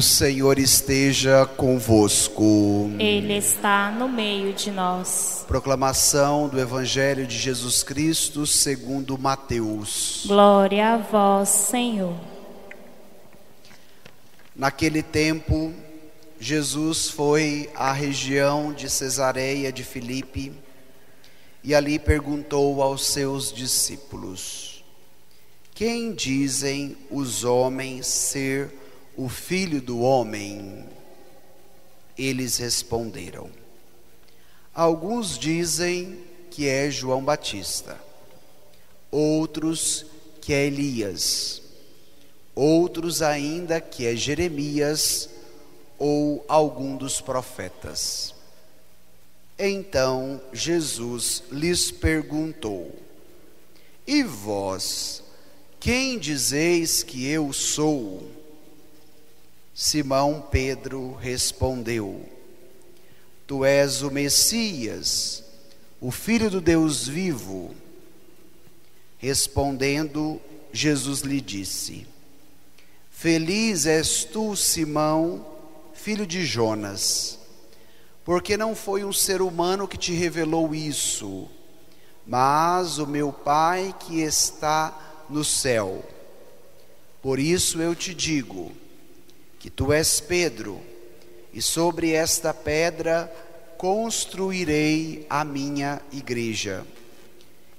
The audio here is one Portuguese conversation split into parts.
O Senhor esteja convosco. Ele está no meio de nós. Proclamação do Evangelho de Jesus Cristo segundo Mateus. Glória a vós, Senhor. Naquele tempo, Jesus foi à região de Cesareia de Filipe e ali perguntou aos seus discípulos: quem dizem os homens ser o Filho do Homem? Eles responderam: alguns dizem que é João Batista, outros que é Elias, outros ainda que é Jeremias ou algum dos profetas. Então Jesus lhes perguntou: e vós, quem dizeis que eu sou? Simão Pedro respondeu: tu és o Messias, o Filho do Deus vivo. Respondendo, Jesus lhe disse: feliz és tu, Simão, filho de Jonas, porque não foi um ser humano que te revelou isso, mas o meu Pai que está no céu. Por isso eu te digo que tu és Pedro, e sobre esta pedra construirei a minha igreja,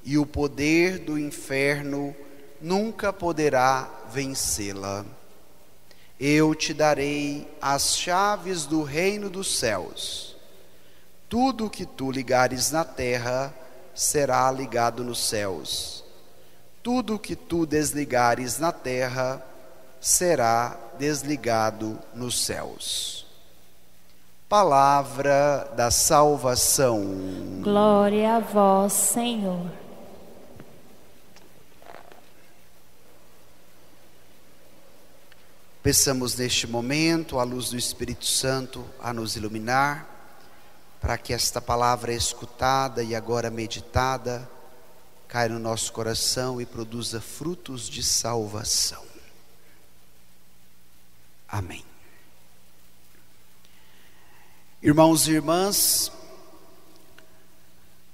e o poder do inferno nunca poderá vencê-la. Eu te darei as chaves do reino dos céus. Tudo que tu ligares na terra será ligado nos céus. Tudo que tu desligares na terra será desligado nos céus. Palavra da salvação. Glória a vós, Senhor. Peçamos neste momento a luz do Espírito Santo a nos iluminar, para que esta palavra escutada e agora meditada caia no nosso coração e produza frutos de salvação. Amém. Irmãos e irmãs,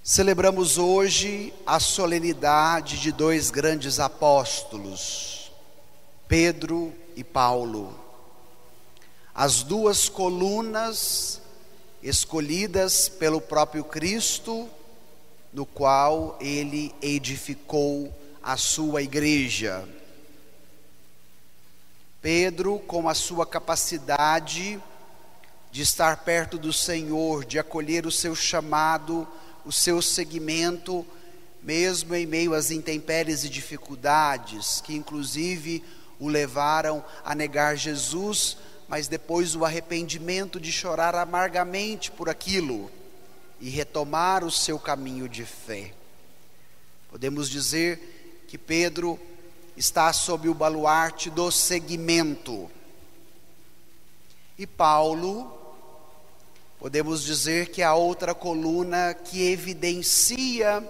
celebramos hoje a solenidade de dois grandes apóstolos, Pedro e Paulo, as duas colunas escolhidas pelo próprio Cristo, no qual ele edificou a sua igreja. Pedro, com a sua capacidade de estar perto do Senhor, de acolher o seu chamado, o seu seguimento, mesmo em meio às intempéries e dificuldades, que inclusive o levaram a negar Jesus, mas depois o arrependimento de chorar amargamente por aquilo e retomar o seu caminho de fé. Podemos dizer que Pedro está sob o baluarte do seguimento. E Paulo, podemos dizer que é a outra coluna que evidencia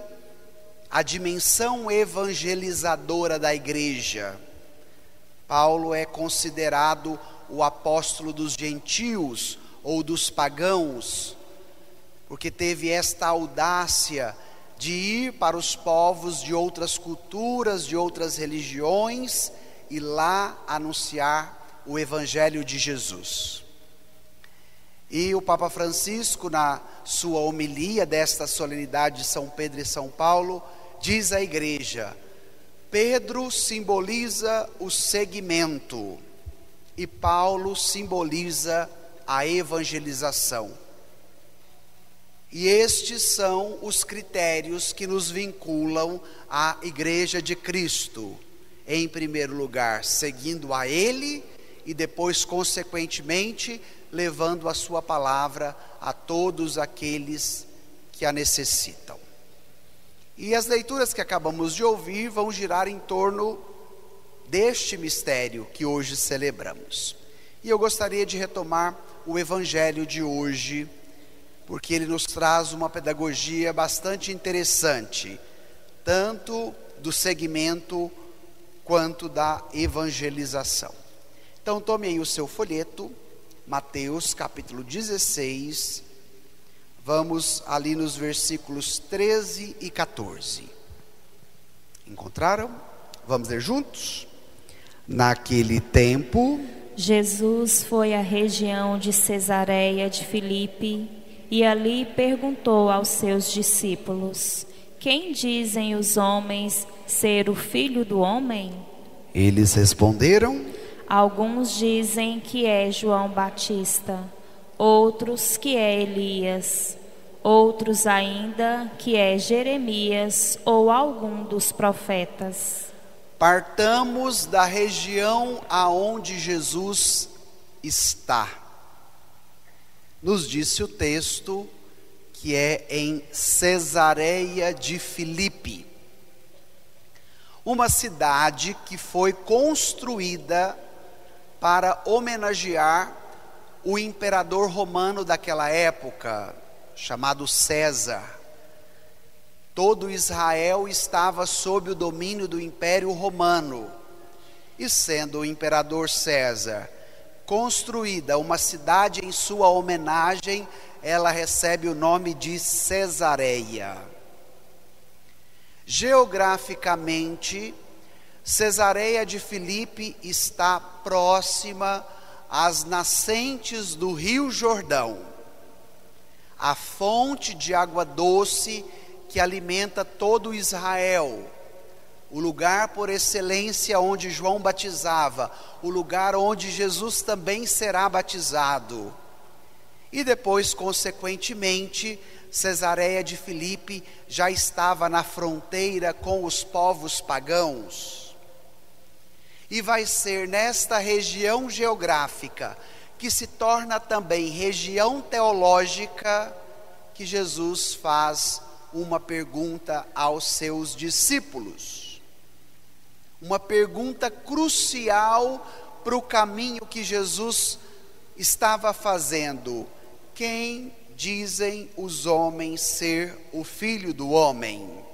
a dimensão evangelizadora da igreja. Paulo é considerado o apóstolo dos gentios ou dos pagãos, porque teve esta audácia de ir para os povos de outras culturas, de outras religiões, e lá anunciar o Evangelho de Jesus. E o Papa Francisco, na sua homilia desta solenidade de São Pedro e São Paulo, diz à igreja: Pedro simboliza o seguimento e Paulo simboliza a evangelização. E estes são os critérios que nos vinculam à Igreja de Cristo. Em primeiro lugar, seguindo a Ele e depois, consequentemente, levando a sua palavra a todos aqueles que a necessitam. E as leituras que acabamos de ouvir vão girar em torno deste mistério que hoje celebramos. E eu gostaria de retomar o Evangelho de hoje, porque ele nos traz uma pedagogia bastante interessante, tanto do segmento quanto da evangelização. Então tome aí o seu folheto, Mateus capítulo 16, vamos ali nos versículos 13 e 14. Encontraram? Vamos ler juntos? Naquele tempo, Jesus foi à região de Cesareia de Filipe e ali perguntou aos seus discípulos: quem dizem os homens ser o Filho do Homem? Eles responderam: Alguns dizem que é João Batista, outros que é Elias, outros ainda que é Jeremias ou algum dos profetas. partamos da região aonde Jesus está. Nos disse o texto que é em Cesareia de Filipe, uma cidade que foi construída para homenagear o imperador romano daquela época, chamado César. Todo Israel estava sob o domínio do Império Romano, e sendo o imperador César construída uma cidade em sua homenagem, ela recebe o nome de Cesareia. Geograficamente, Cesareia de Filipe está próxima às nascentes do Rio Jordão, a fonte de água doce que alimenta todo Israel, o lugar por excelência onde João batizava, o lugar onde Jesus também será batizado. E depois, consequentemente, Cesareia de Filipe já estava na fronteira com os povos pagãos. E vai ser nesta região geográfica, que se torna também região teológica, que Jesus faz uma pergunta aos seus discípulos. Uma pergunta crucial para o caminho que Jesus estava fazendo. Quem dizem os homens ser o Filho do Homem?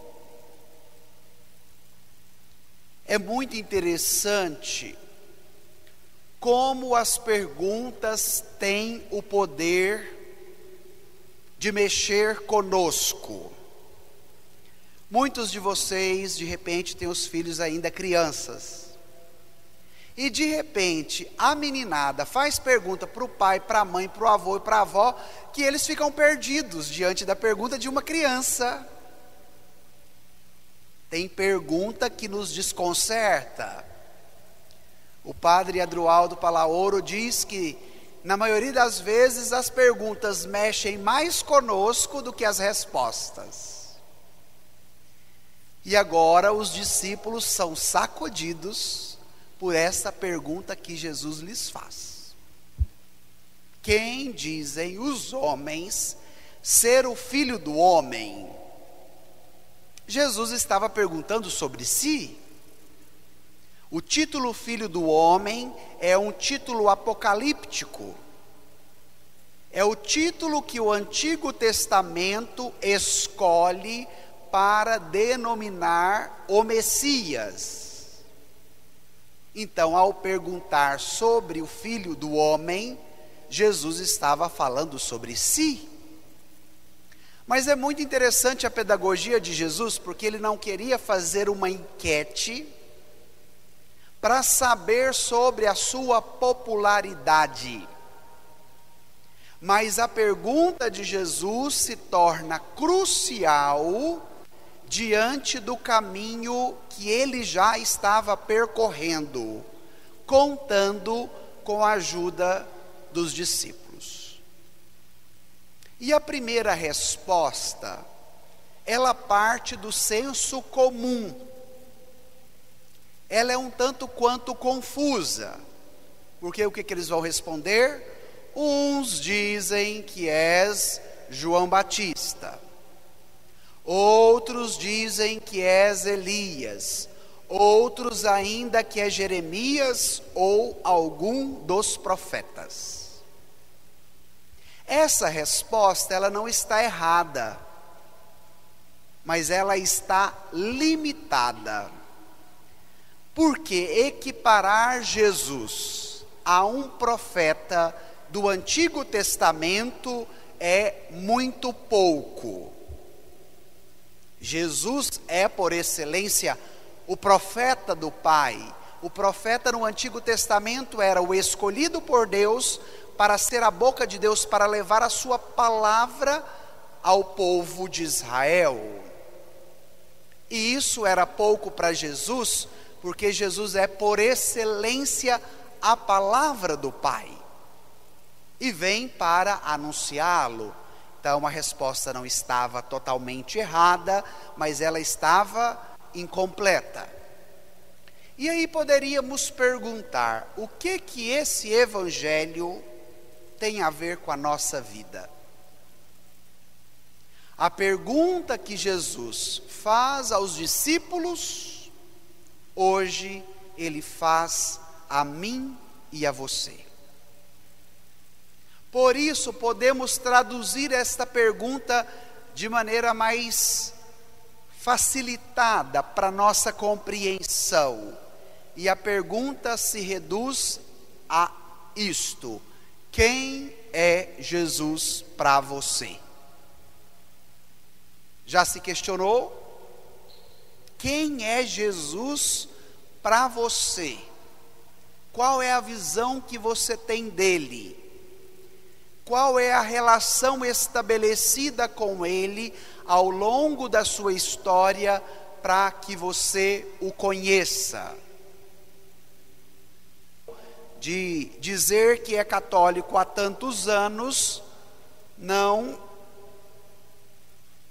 É muito interessante como as perguntas têm o poder de mexer conosco. Muitos de vocês, de repente, têm os filhos ainda crianças. E de repente, a meninada faz pergunta para o pai, para a mãe, para o avô e para a avó, que eles ficam perdidos diante da pergunta de uma criança. Tem pergunta que nos desconcerta. O padre Adroaldo Palaoro diz que, na maioria das vezes, as perguntas mexem mais conosco do que as respostas. E agora os discípulos são sacudidos por essa pergunta que Jesus lhes faz. Quem dizem os homens ser o Filho do Homem? Jesus estava perguntando sobre si. O título Filho do Homem é um título apocalíptico. É o título que o Antigo Testamento escolhe para denominar o Messias. Então, ao perguntar sobre o Filho do Homem, Jesus estava falando sobre si. Mas é muito interessante a pedagogia de Jesus, porque ele não queria fazer uma enquete para saber sobre a sua popularidade. Mas a pergunta de Jesus se torna crucial diante do caminho que ele já estava percorrendo, contando com a ajuda dos discípulos. E a primeira resposta, ela parte do senso comum. Ela é um tanto quanto confusa, porque o que eles vão responder? Uns dizem que és João Batista, outros dizem que és Elias, outros ainda que é Jeremias ou algum dos profetas. Essa resposta, ela não está errada, mas ela está limitada. Porque equiparar Jesus a um profeta do Antigo Testamento é muito pouco. Jesus é, por excelência, o profeta do Pai. O profeta no Antigo Testamento era o escolhido por Deus para ser a boca de Deus, para levar a sua palavra ao povo de Israel. E isso era pouco para Jesus, porque Jesus é, por excelência, a palavra do Pai. E vem para anunciá-lo. Então a resposta não estava totalmente errada, mas ela estava incompleta. E aí poderíamos perguntar, o que esse evangelho tem a ver com a nossa vida? A pergunta que Jesus faz aos discípulos, hoje ele faz a mim e a você. Por isso podemos traduzir esta pergunta de maneira mais facilitada para nossa compreensão. E a pergunta se reduz a isto: quem é Jesus para você? Já se questionou? Quem é Jesus para você? Qual é a visão que você tem dele? Qual é a relação estabelecida com ele ao longo da sua história para que você o conheça? De dizer que é católico há tantos anos não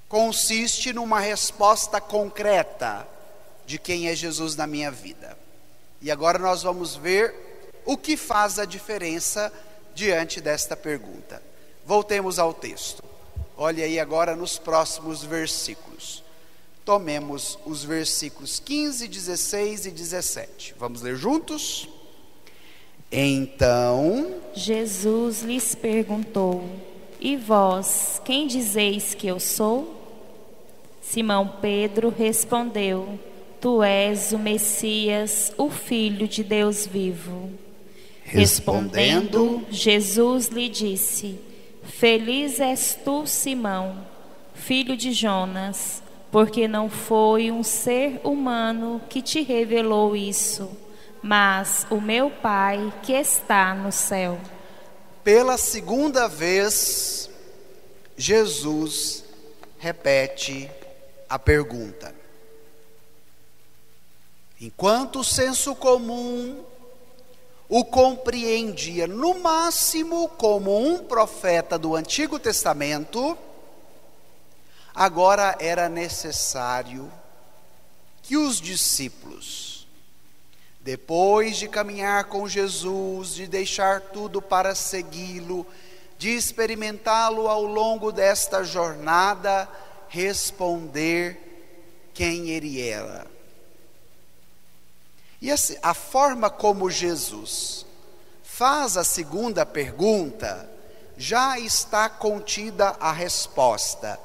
consiste numa resposta concreta de quem é Jesus na minha vida. E agora nós vamos ver o que faz a diferença diante desta pergunta. Voltemos ao texto. Olhe aí agora nos próximos versículos. Tomemos os versículos 15, 16 e 17. Vamos ler juntos? Então Jesus lhes perguntou: e vós, quem dizeis que eu sou? Simão Pedro respondeu: tu és o Messias, o Filho de Deus vivo. Respondendo, Jesus lhe disse: feliz és tu, Simão, filho de Jonas, porque não foi um ser humano que te revelou isso, mas o meu Pai que está no céu. Pela segunda vez, Jesus repete a pergunta. Enquanto o senso comum o compreendia no máximo como um profeta do Antigo Testamento, agora era necessário que os discípulos, depois de caminhar com Jesus, de deixar tudo para segui-lo, de experimentá-lo ao longo desta jornada, responder quem ele era. E a forma como Jesus faz a segunda pergunta, já está contida a resposta: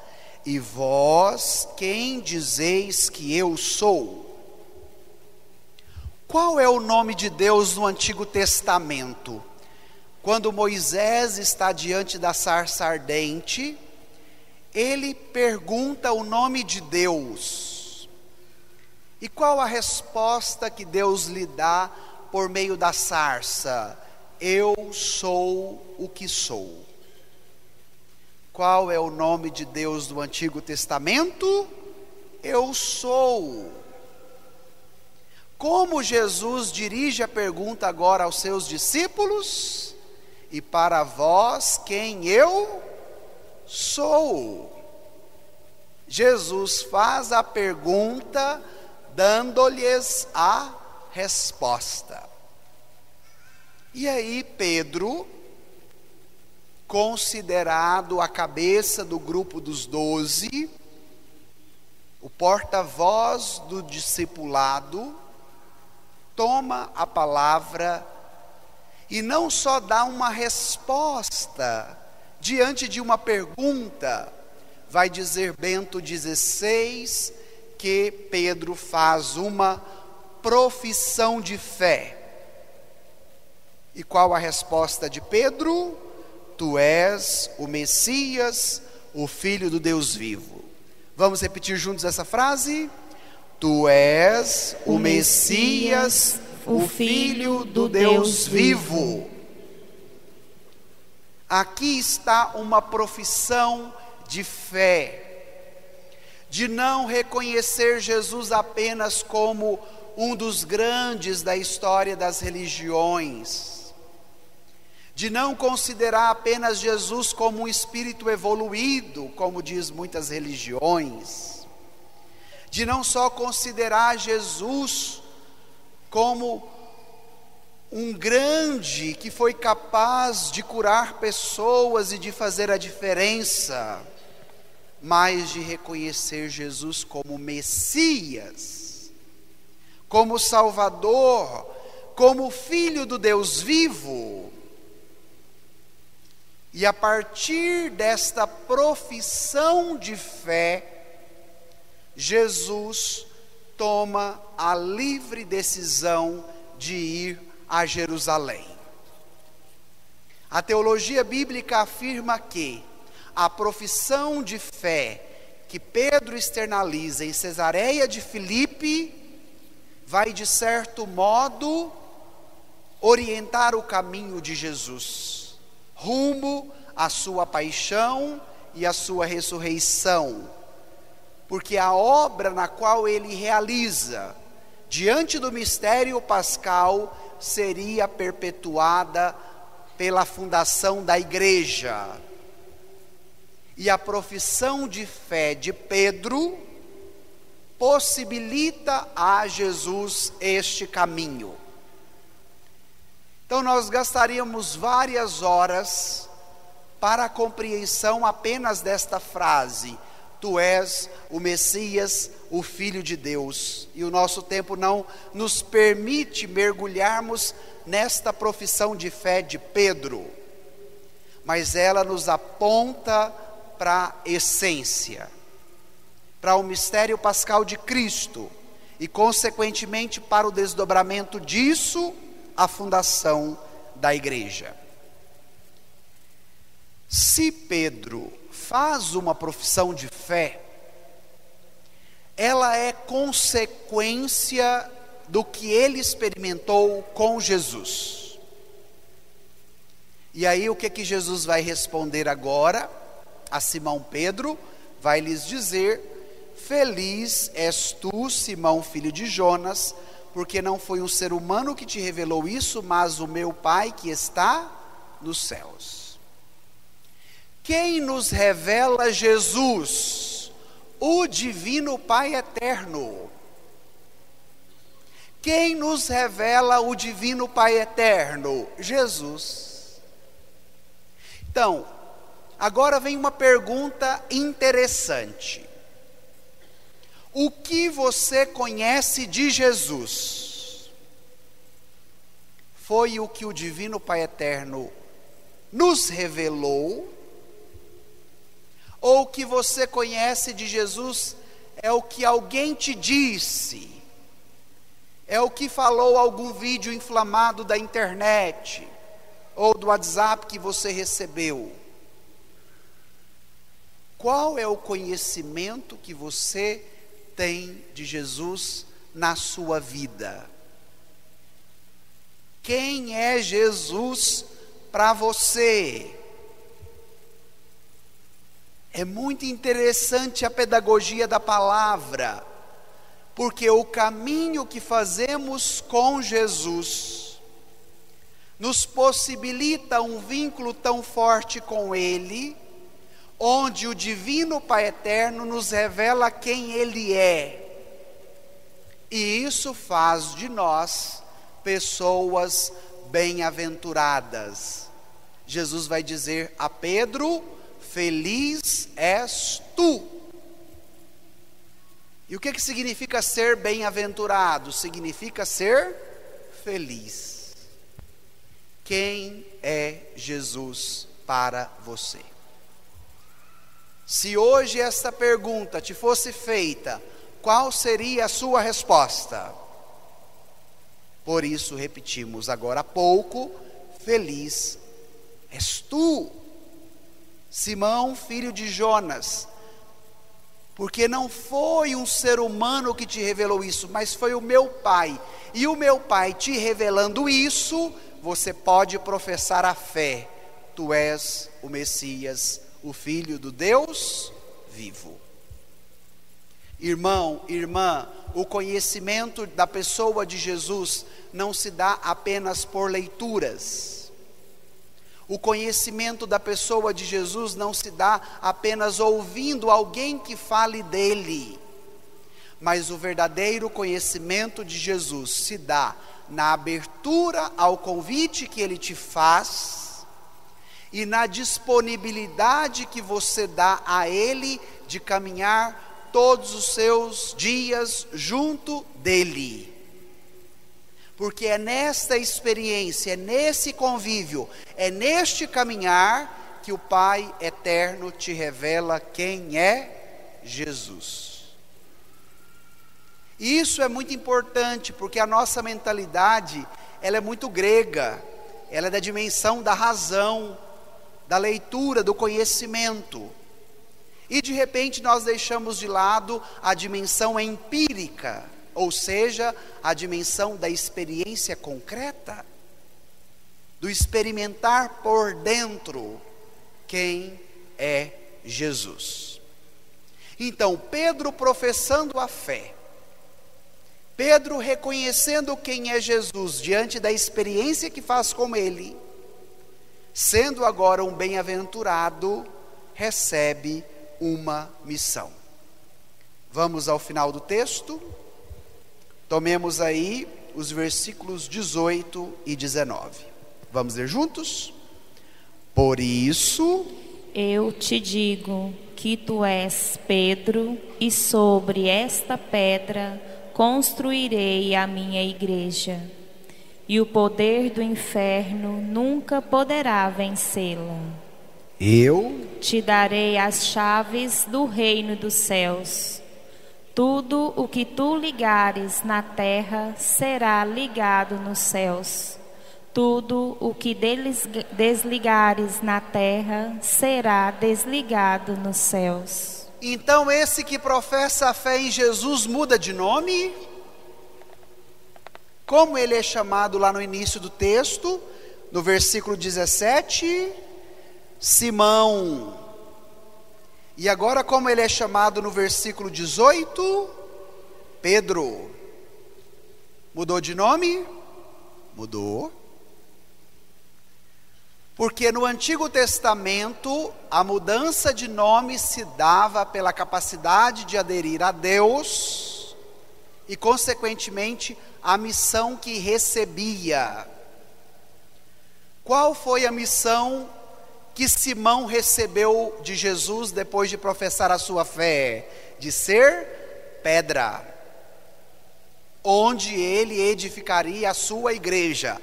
e vós, quem dizeis que eu sou? Qual é o nome de Deus no Antigo Testamento? Quando Moisés está diante da sarça ardente, ele pergunta o nome de Deus. E qual a resposta que Deus lhe dá por meio da sarça? Eu sou o que sou. Qual é o nome de Deus do Antigo Testamento? Eu sou. Como Jesus dirige a pergunta agora aos seus discípulos? E para vós, quem eu sou? Jesus faz a pergunta, dando-lhes a resposta. E aí Pedro, considerado a cabeça do grupo dos 12, o porta-voz do discipulado, toma a palavra e não só dá uma resposta diante de uma pergunta. Vai dizer Bento XVI que Pedro faz uma profissão de fé. E qual a resposta de Pedro? Tu és o Messias, o Filho do Deus vivo. Vamos repetir juntos essa frase? Tu és o Messias, o Filho do Deus vivo. Aqui está uma profissão de fé, de não reconhecer Jesus apenas como um dos grandes da história das religiões, de não considerar apenas Jesus como um espírito evoluído, como diz muitas religiões, de não só considerar Jesus como um grande que foi capaz de curar pessoas e de fazer a diferença, mas de reconhecer Jesus como Messias, como Salvador, como Filho do Deus vivo. E a partir desta profissão de fé, Jesus toma a livre decisão de ir a Jerusalém. A teologia bíblica afirma que a profissão de fé que Pedro externaliza em Cesareia de Filipe vai, de certo modo, orientar o caminho de Jesus rumo à sua paixão e à sua ressurreição, porque a obra na qual ele realiza diante do mistério pascal seria perpetuada pela fundação da igreja. E a profissão de fé de Pedro possibilita a Jesus este caminho. Então nós gastaríamos várias horas para a compreensão apenas desta frase: Tu és o Messias, o Filho de Deus. E o nosso tempo não nos permite mergulharmos nesta profissão de fé de Pedro, mas ela nos aponta para a essência, para o mistério pascal de Cristo e, consequentemente, para o desdobramento disso, a fundação da igreja. Se Pedro faz uma profissão de fé, ela é consequência do que ele experimentou com Jesus. E aí o que Jesus vai responder agora a Simão Pedro? Vai lhes dizer: feliz és tu, Simão, filho de Jonas, porque não foi um ser humano que te revelou isso, mas o meu Pai que está nos céus. Quem nos revela Jesus? O divino Pai eterno. Quem nos revela o divino Pai eterno? Jesus. Então, agora vem uma pergunta interessante. O que você conhece de Jesus? Foi o que o divino Pai eterno nos revelou? Ou o que você conhece de Jesus é o que alguém te disse? É o que falou algum vídeo inflamado da internet ou do WhatsApp que você recebeu? Qual é o conhecimento que você tem de Jesus na sua vida? Quem é Jesus para você? É muito interessante a pedagogia da palavra, porque o caminho que fazemos com Jesus nos possibilita um vínculo tão forte com Ele, onde o divino Pai eterno nos revela quem Ele é, e isso faz de nós pessoas bem-aventuradas. Jesus vai dizer a Pedro: feliz és tu. E o que significa ser bem-aventurado? Significa ser feliz. Quem é Jesus para você? Se hoje esta pergunta te fosse feita, qual seria a sua resposta? Por isso repetimos agora há pouco: feliz és tu, Simão, filho de Jonas, porque não foi um ser humano que te revelou isso, mas foi o meu Pai. E o meu Pai te revelando isso, você pode professar a fé. Tu és o Messias, o Filho do Deus vivo. Irmão, irmã, o conhecimento da pessoa de Jesus não se dá apenas por leituras. O conhecimento da pessoa de Jesus não se dá apenas ouvindo alguém que fale dele. Mas o verdadeiro conhecimento de Jesus se dá na abertura ao convite que ele te faz e na disponibilidade que você dá a ele de caminhar todos os seus dias junto dele. Porque é nesta experiência, é nesse convívio, é neste caminhar que o Pai eterno te revela quem é Jesus. E isso é muito importante, porque a nossa mentalidade, ela é muito grega, ela é da dimensão da razão, da leitura, do conhecimento. E de repente nós deixamos de lado a dimensão empírica, ou seja, a dimensão da experiência concreta, do experimentar por dentro quem é Jesus. Então, Pedro professando a fé, Pedro reconhecendo quem é Jesus diante da experiência que faz com ele, sendo agora um bem-aventurado, recebe uma missão. Vamos ao final do texto. Tomemos aí os versículos 18 e 19. Vamos ler juntos? Por isso, eu te digo que tu és Pedro, e sobre esta pedra construirei a minha igreja, e o poder do inferno nunca poderá vencê-la. Eu te darei as chaves do reino dos céus. Tudo o que tu ligares na terra será ligado nos céus. Tudo o que desligares na terra será desligado nos céus. Então esse que professa a fé em Jesus muda de nome? Como ele é chamado lá no início do texto, no versículo 17, Simão. E agora como ele é chamado no versículo 18, Pedro. Mudou de nome? Mudou. Porque no Antigo Testamento, a mudança de nome se dava pela capacidade de aderir a Deus e, consequentemente, a missão que recebia. Qual foi a missão que Simão recebeu de Jesus depois de professar a sua fé? De ser pedra, onde ele edificaria a sua igreja.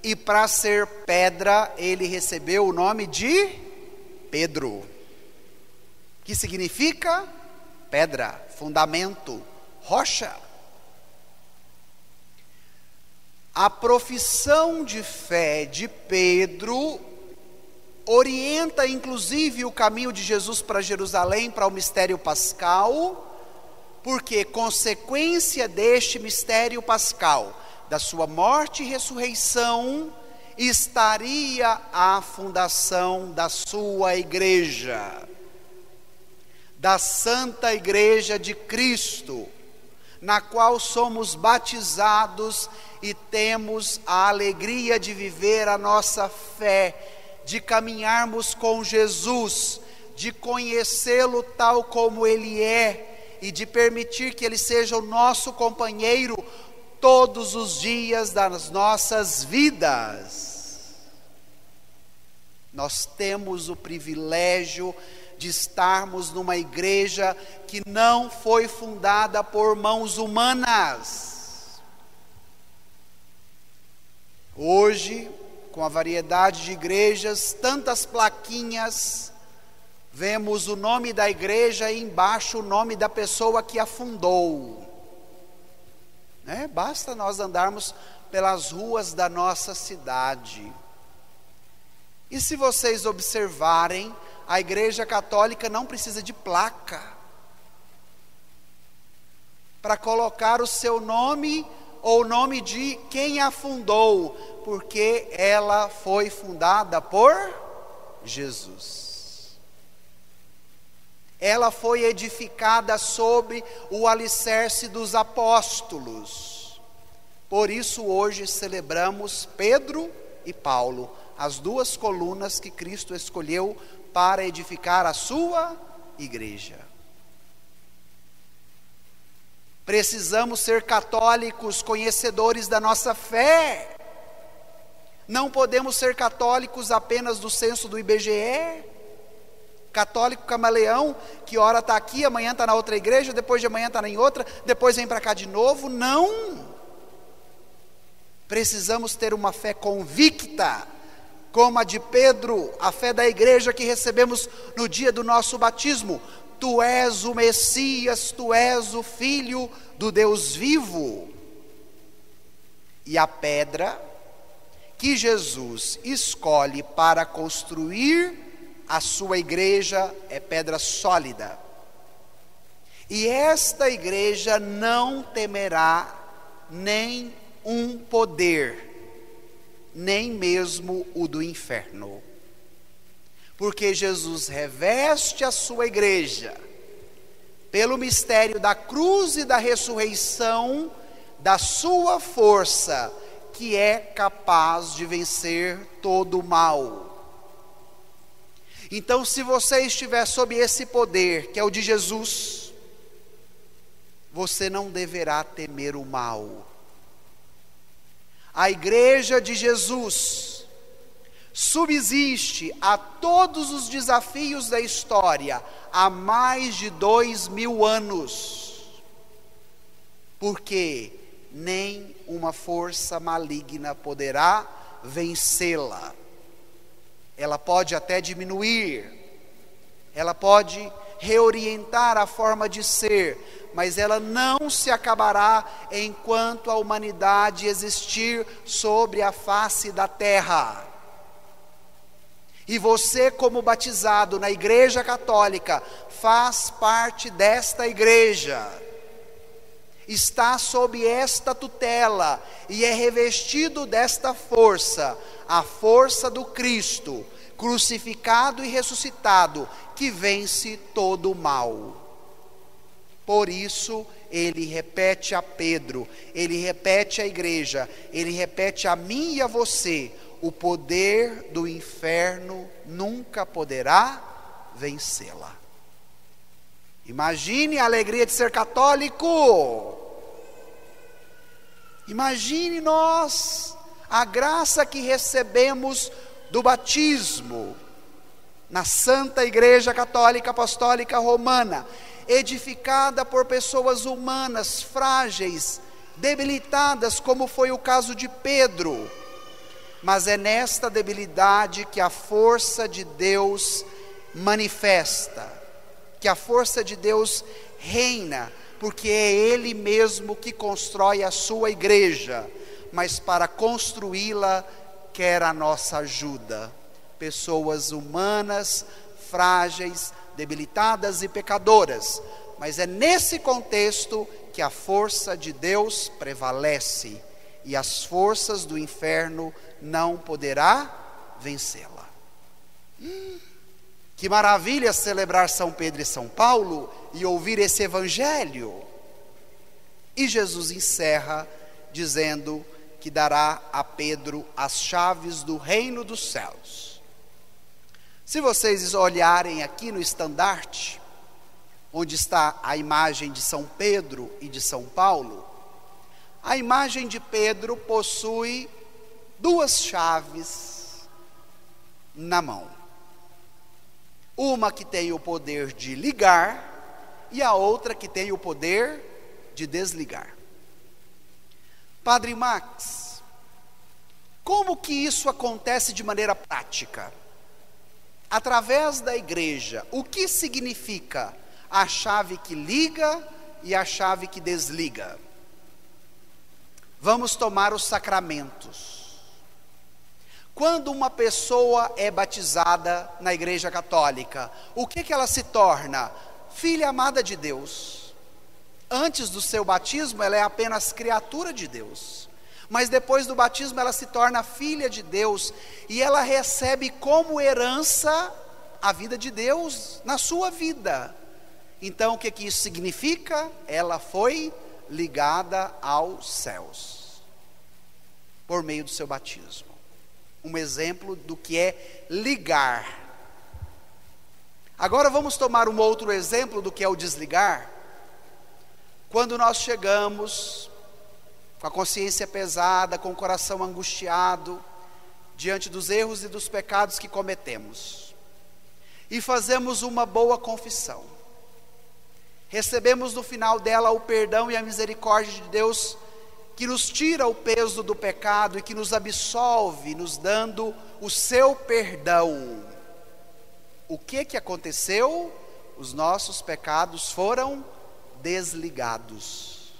E para ser pedra, ele recebeu o nome de Pedro, que significa pedra, fundamento, rocha. A profissão de fé de Pedro orienta inclusive o caminho de Jesus para Jerusalém, para o mistério pascal, porque consequência deste mistério pascal, da sua morte e ressurreição, estaria a fundação da sua igreja, da Santa Igreja de Cristo, na qual somos batizados e temos a alegria de viver a nossa fé, de caminharmos com Jesus, de conhecê-lo tal como Ele é e de permitir que Ele seja o nosso companheiro todos os dias das nossas vidas. Nós temos o privilégio de estarmos numa igreja que não foi fundada por mãos humanas. Hoje, com a variedade de igrejas, tantas plaquinhas, vemos o nome da igreja e embaixo o nome da pessoa que a fundou. Basta nós andarmos pelas ruas da nossa cidade. E se vocês observarem, a Igreja Católica não precisa de placa para colocar o seu nome ou o nome de quem a fundou, porque ela foi fundada por Jesus. Ela foi edificada sobre o alicerce dos apóstolos. Por isso hoje celebramos Pedro e Paulo, as duas colunas que Cristo escolheu para edificar a sua igreja. Precisamos ser católicos, conhecedores da nossa fé. Não podemos ser católicos apenas do censo do IBGE. Católico camaleão, que ora está aqui, amanhã está na outra igreja, depois de amanhã está em outra, depois vem para cá de novo. Não! Precisamos ter uma fé convicta, como a de Pedro, a fé da igreja que recebemos no dia do nosso batismo. Tu és o Messias, tu és o Filho do Deus vivo. E a pedra que Jesus escolhe para construir a sua igreja é pedra sólida. E esta igreja não temerá nem um poder, nem mesmo o do inferno. Porque Jesus reveste a sua igreja, pelo mistério da cruz e da ressurreição, da sua força, que é capaz de vencer todo o mal. Então, se você estiver sob esse poder, que é o de Jesus, você não deverá temer o mal. A igreja de Jesus subsiste a todos os desafios da história há mais de 2000 anos, porque nem uma força maligna poderá vencê-la. Ela pode até diminuir, ela pode reorientar a forma de ser, mas ela não se acabará enquanto a humanidade existir sobre a face da terra. E você, como batizado na Igreja Católica, faz parte desta igreja, está sob esta tutela e é revestido desta força, a força do Cristo, crucificado e ressuscitado, que vence todo o mal. Por isso, ele repete a Pedro, ele repete à igreja, ele repete a mim e a você: o poder do inferno nunca poderá vencê-la. Imagine a alegria de ser católico. Imagine nós a graça que recebemos do batismo na Santa Igreja Católica Apostólica Romana, edificada por pessoas humanas, frágeis, debilitadas, como foi o caso de Pedro. Mas é nesta debilidade que a força de Deus manifesta, que a força de Deus reina, porque é Ele mesmo que constrói a sua igreja, mas para construí-la quer a nossa ajuda. Pessoas humanas, frágeis, debilitadas e pecadoras, mas é nesse contexto que a força de Deus prevalece e as forças do inferno não poderá vencê-la. Que maravilha celebrar São Pedro e São Paulo e ouvir esse evangelho. E Jesus encerra dizendo que dará a Pedro as chaves do reino dos céus. Se vocês olharem aqui no estandarte, onde está a imagem de São Pedro e de São Paulo, a imagem de Pedro possui duas chaves na mão. Uma que tem o poder de ligar e a outra que tem o poder de desligar. Padre Max, como que isso acontece de maneira prática? Através da igreja, o que significa a chave que liga e a chave que desliga? Vamos tomar os sacramentos. Quando uma pessoa é batizada na Igreja Católica, o que ela se torna? Filha amada de Deus. Antes do seu batismo, ela é apenas criatura de Deus. Mas depois do batismo, ela se torna filha de Deus. E ela recebe como herança a vida de Deus na sua vida. Então, o que isso significa? Ela foi ligada aos céus, por meio do seu batismo. Um exemplo do que é ligar. Agora vamos tomar um outro exemplo do que é o desligar. Quando nós chegamos com a consciência pesada, com o coração angustiado, diante dos erros e dos pecados que cometemos, e fazemos uma boa confissão, recebemos no final dela o perdão e a misericórdia de Deus, que nos tira o peso do pecado e que nos absolve, nos dando o seu perdão. O que aconteceu? Os nossos pecados foram desligados,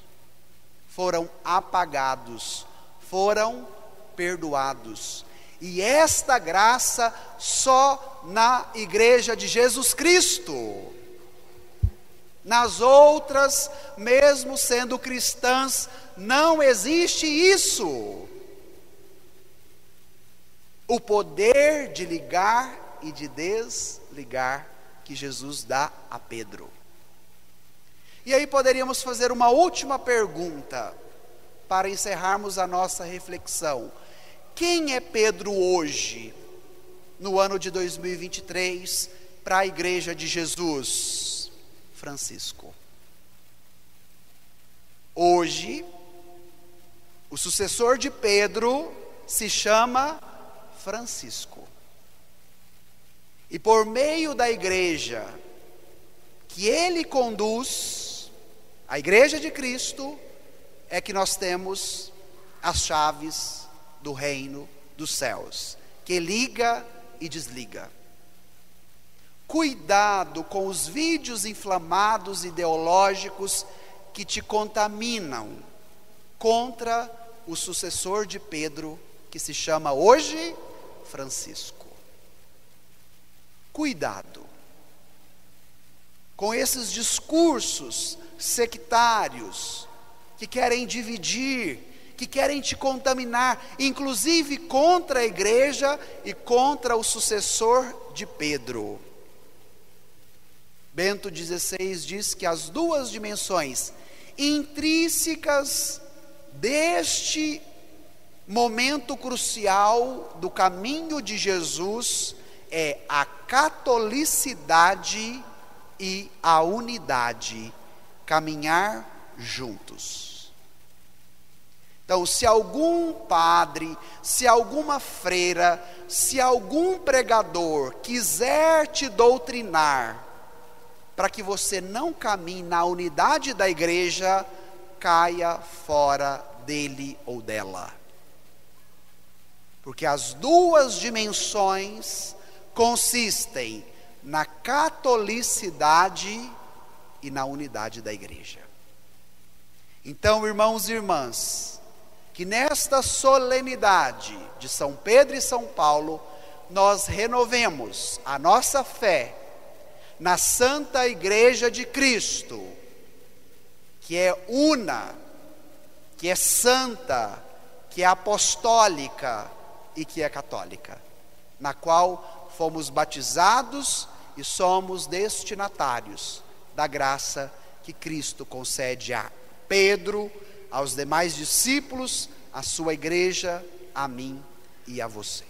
foram apagados, foram perdoados. E esta graça só na Igreja de Jesus Cristo. Nas outras, mesmo sendo cristãs, não existe isso. O poder de ligar e de desligar que Jesus dá a Pedro. E aí poderíamos fazer uma última pergunta para encerrarmos a nossa reflexão. Quem é Pedro hoje, no ano de 2023, para a Igreja de Jesus? Francisco. Hoje, o sucessor de Pedro se chama Francisco. E por meio da igreja que ele conduz, a Igreja de Cristo, é que nós temos as chaves do reino dos céus, que liga e desliga. Cuidado com os vídeos inflamados ideológicos que te contaminam contra o sucessor de Pedro, que se chama hoje Francisco. Cuidado com esses discursos sectários que querem dividir, que querem te contaminar, inclusive contra a igreja e contra o sucessor de Pedro. Bento XVI diz que as duas dimensões intrínsecas deste momento crucial do caminho de Jesus é a catolicidade e a unidade, caminhar juntos. Então, se algum padre, se alguma freira, se algum pregador quiser te doutrinar para que você não caminhe na unidade da igreja, caia fora dele ou dela. Porque as duas dimensões consistem na catolicidade e na unidade da igreja. Então, irmãos e irmãs, que nesta solenidade de São Pedro e São Paulo, nós renovemos a nossa fé na Santa Igreja de Cristo, que é una, que é santa, que é apostólica e que é católica, na qual fomos batizados e somos destinatários da graça que Cristo concede a Pedro, aos demais discípulos, à sua igreja, a mim e a você.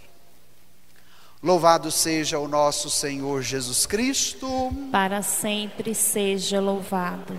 Louvado seja o nosso Senhor Jesus Cristo. Para sempre seja louvado.